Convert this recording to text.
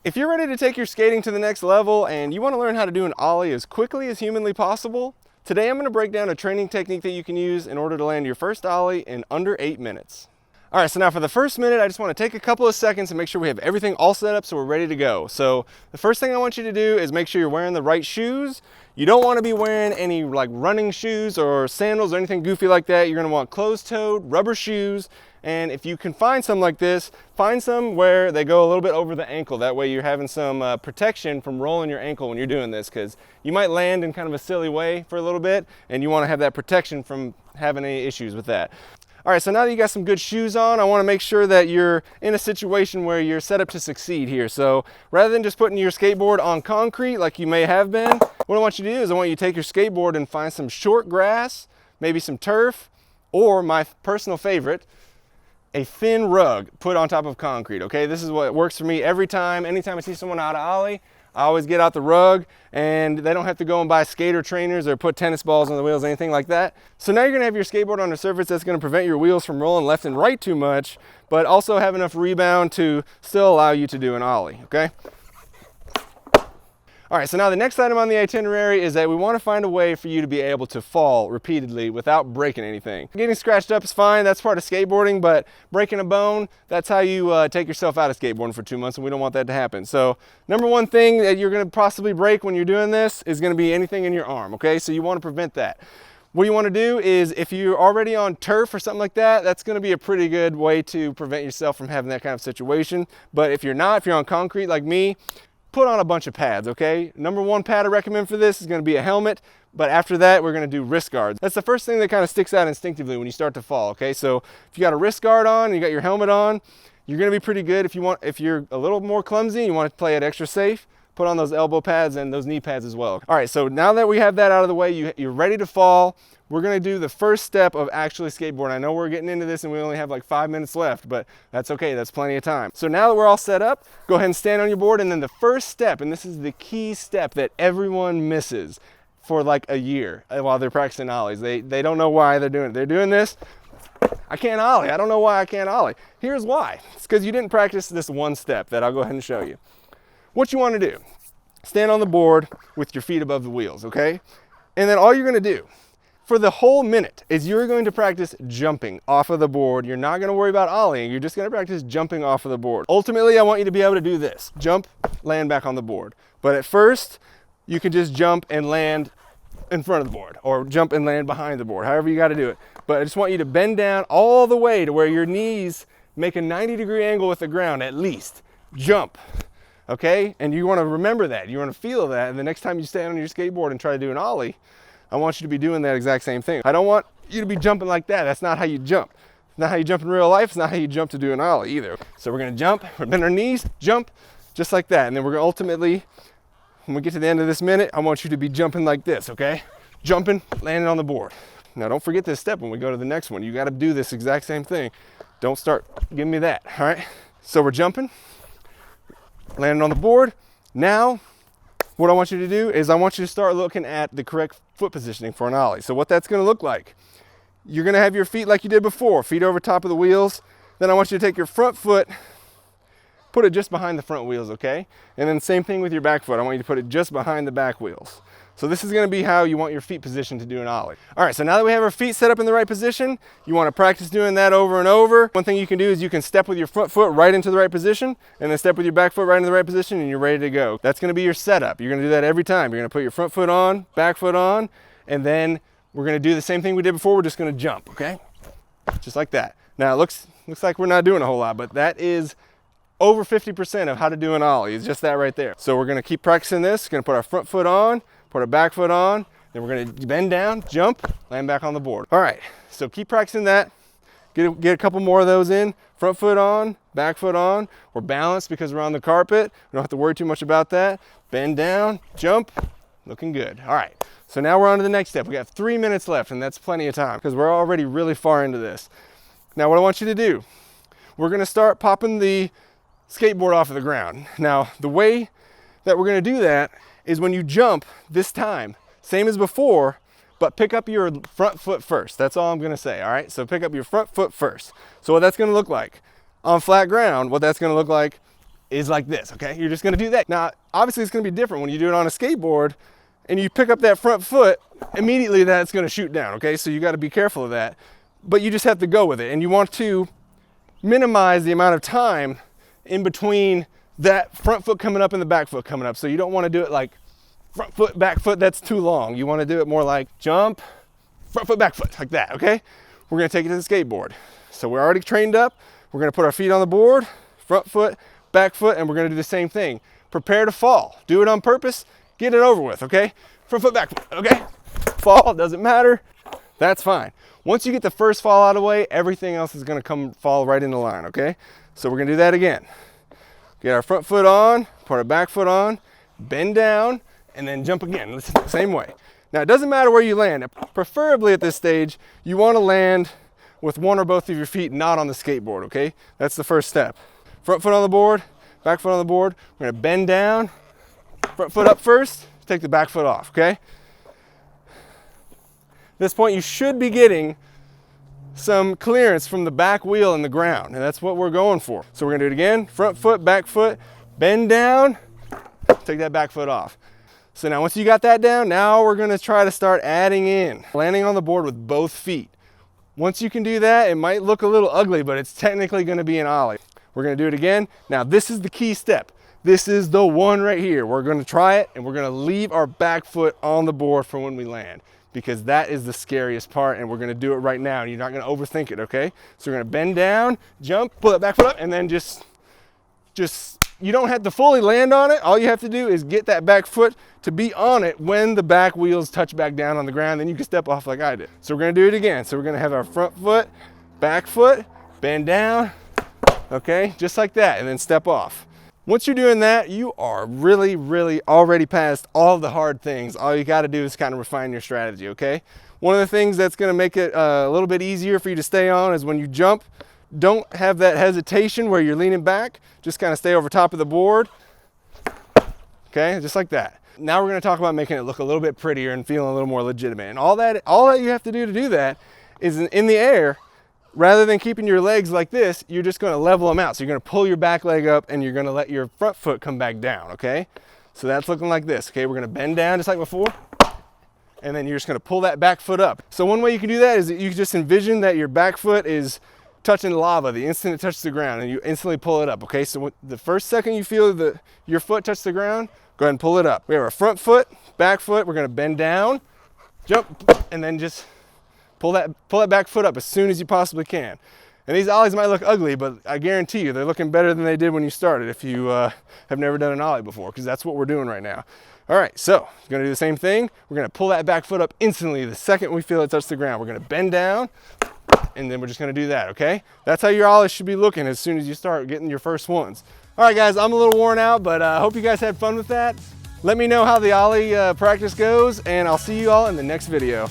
If you're ready to take your skating to the next level and you want to learn how to do an ollie as quickly as humanly possible, today I'm going to break down a training technique that you can use in order to land your first ollie in under 8 minutes. All right, so now for the first minute, I just want to take a couple of seconds and make sure we have everything all set up so we're ready to go. So the first thing I want you to do is make sure you're wearing the right shoes. You don't want to be wearing any like running shoes or sandals or anything goofy like that. You're going to want closed-toed rubber shoes. And if you can find some like this, find some where they go a little bit over the ankle. That way you're having some protection from rolling your ankle when you're doing this, because you might land in kind of a silly way for a little bit and you want to have that protection from having any issues with that. All right, so now that you got some good shoes on, I want to make sure that you're in a situation where you're set up to succeed here. So rather than just putting your skateboard on concrete like you may have been, what I want you to do is I want you to take your skateboard and find some short grass, maybe some turf, or my personal favorite, a thin rug put on top of concrete, okay? This is what works for me every time. Anytime I see someone out of ollie, I always get out the rug, and they don't have to go and buy skater trainers or put tennis balls on the wheels, anything like that. So now you're gonna have your skateboard on a surface that's gonna prevent your wheels from rolling left and right too much, but also have enough rebound to still allow you to do an ollie, okay? All right, so now the next item on the itinerary is that we want to find a way for you to be able to fall repeatedly without breaking anything. Getting scratched up is fine, that's part of skateboarding, but breaking a bone, that's how you take yourself out of skateboarding for 2 months, and we don't want that to happen. So number one thing that you're going to possibly break when you're doing this is going to be anything in your arm, okay? So you want to prevent that. What you want to do is, if you're already on turf or something like that, that's going to be a pretty good way to prevent yourself from having that kind of situation. But if you're not, if you're on concrete like me, put on a bunch of pads, okay? Number one pad I recommend for this is gonna be a helmet, but after that, we're gonna do wrist guards. That's the first thing that kind of sticks out instinctively when you start to fall, okay? So if you got a wrist guard on and you got your helmet on, you're gonna be pretty good. If you're a little more clumsy, you wanna play it extra safe, put on those elbow pads and those knee pads as well. All right, so now that we have that out of the way, you're ready to fall, we're gonna do the first step of actually skateboarding. I know we're getting into this and we only have like 5 minutes left, but that's okay, that's plenty of time. So now that we're all set up, go ahead and stand on your board, and then the first step, and this is the key step that everyone misses for like a year while they're practicing ollies. They don't know why they're doing it. They're doing this, I can't ollie, I don't know why I can't ollie. Here's why, it's because you didn't practice this one step that I'll go ahead and show you. What you wanna do, stand on the board with your feet above the wheels, okay? And then all you're gonna do for the whole minute is you're going to practice jumping off of the board. You're not gonna worry about ollieing, you're just gonna practice jumping off of the board. Ultimately, I want you to be able to do this, jump, land back on the board. But at first, you can just jump and land in front of the board, or jump and land behind the board, however you gotta do it. But I just want you to bend down all the way to where your knees make a 90-degree angle with the ground at least. Jump, okay? And you wanna remember that, you wanna feel that, and the next time you stand on your skateboard and try to do an ollie, I want you to be doing that exact same thing. I don't want you to be jumping like that. That's not how you jump. It's not how you jump in real life. It's not how you jump to do an ollie either. So we're gonna jump, we're bend our knees, jump, just like that. And then we're gonna ultimately, when we get to the end of this minute, I want you to be jumping like this, okay? Jumping, landing on the board. Now don't forget this step when we go to the next one. You gotta do this exact same thing. Don't start giving me that, all right? So we're jumping, landing on the board. Now, what I want you to do is I want you to start looking at the correct foot positioning for an ollie. So what that's gonna look like, you're gonna have your feet like you did before, feet over top of the wheels. Then I want you to take your front foot, put it just behind the front wheels, okay? And then same thing with your back foot. I want you to put it just behind the back wheels. So this is gonna be how you want your feet positioned to do an ollie. All right, so now that we have our feet set up in the right position, you wanna practice doing that over and over. One thing you can do is you can step with your front foot right into the right position, and then step with your back foot right into the right position, and you're ready to go. That's gonna be your setup. You're gonna do that every time. You're gonna put your front foot on, back foot on, and then we're gonna do the same thing we did before. We're just gonna jump, okay? Just like that. Now it looks like we're not doing a whole lot, but that is over 50% of how to do an ollie. It's just that right there. So we're gonna keep practicing this. Gonna put our front foot on, put our back foot on, then we're gonna bend down, jump, land back on the board. All right, so keep practicing that. Get a couple more of those in. Front foot on, back foot on. We're balanced because we're on the carpet. We don't have to worry too much about that. Bend down, jump, looking good. All right, so now we're on to the next step. We got 3 minutes left, and that's plenty of time because we're already really far into this. Now what I want you to do, we're gonna start popping the skateboard off of the ground. Now the way that we're gonna do that is when you jump this time, same as before, but pick up your front foot first. That's all I'm gonna say, all right? So pick up your front foot first. So what that's gonna look like, on flat ground, what that's gonna look like is like this, okay? You're just gonna do that. Now, obviously it's gonna be different when you do it on a skateboard and you pick up that front foot, immediately that's gonna shoot down, okay? So you gotta be careful of that, but you just have to go with it. And you want to minimize the amount of time in between that front foot coming up and the back foot coming up. So you don't wanna do it like front foot, back foot, that's too long. You wanna do it more like jump, front foot, back foot, like that, okay? We're gonna take it to the skateboard. So we're already trained up. We're gonna put our feet on the board, front foot, back foot, and we're gonna do the same thing. Prepare to fall. Do it on purpose, get it over with, okay? Front foot, back foot, okay? Fall, doesn't matter, that's fine. Once you get the first fall out of the way, everything else is gonna fall right into line, okay? So we're gonna do that again. Get our front foot on, put our back foot on, bend down, and then jump again, same way. Now, it doesn't matter where you land. Preferably at this stage, you wanna land with one or both of your feet not on the skateboard, okay? That's the first step. Front foot on the board, back foot on the board. We're gonna bend down, front foot up first, take the back foot off, okay? At this point, you should be getting some clearance from the back wheel and the ground, and that's what we're going for. So we're gonna do it again, front foot, back foot, bend down, take that back foot off. So now once you got that down, now we're gonna try to start adding in, landing on the board with both feet. Once you can do that, it might look a little ugly, but it's technically gonna be an ollie. We're gonna do it again. Now this is the key step. This is the one right here. We're gonna try it and we're gonna leave our back foot on the board for when we land, because that is the scariest part, and we're gonna do it right now. And you're not gonna overthink it, okay? So we're gonna bend down, jump, pull that back foot up, and then just you don't have to fully land on it. All you have to do is get that back foot to be on it when the back wheels touch back down on the ground, then you can step off like I did. So we're gonna do it again. So we're gonna have our front foot, back foot, bend down, okay? Just like that, and then step off. Once you're doing that, you are really, really already past all the hard things. All you gotta do is kind of refine your strategy, okay? One of the things that's gonna make it a little bit easier for you to stay on is when you jump, don't have that hesitation where you're leaning back. Just kind of stay over top of the board. Okay, just like that. Now we're gonna talk about making it look a little bit prettier and feeling a little more legitimate. And all that you have to do that is in the air, rather than keeping your legs like this, you're just gonna level them out. So you're gonna pull your back leg up and you're gonna let your front foot come back down, okay? So that's looking like this, okay? We're gonna bend down just like before, and then you're just gonna pull that back foot up. So one way you can do that is that you just envision that your back foot is touching lava the instant it touches the ground, and you instantly pull it up, okay? So the first second you feel your foot touch the ground, go ahead and pull it up. We have our front foot, back foot, we're gonna bend down, jump, and then just pull that back foot up as soon as you possibly can. And these ollies might look ugly, but I guarantee you they're looking better than they did when you started if you have never done an ollie before, because that's what we're doing right now. All right, so we're gonna do the same thing. We're gonna pull that back foot up instantly the second we feel it touch the ground. We're gonna bend down, and then we're just gonna do that, okay? That's how your ollies should be looking as soon as you start getting your first ones. All right, guys, I'm a little worn out, but I hope you guys had fun with that. Let me know how the ollie practice goes, and I'll see you all in the next video.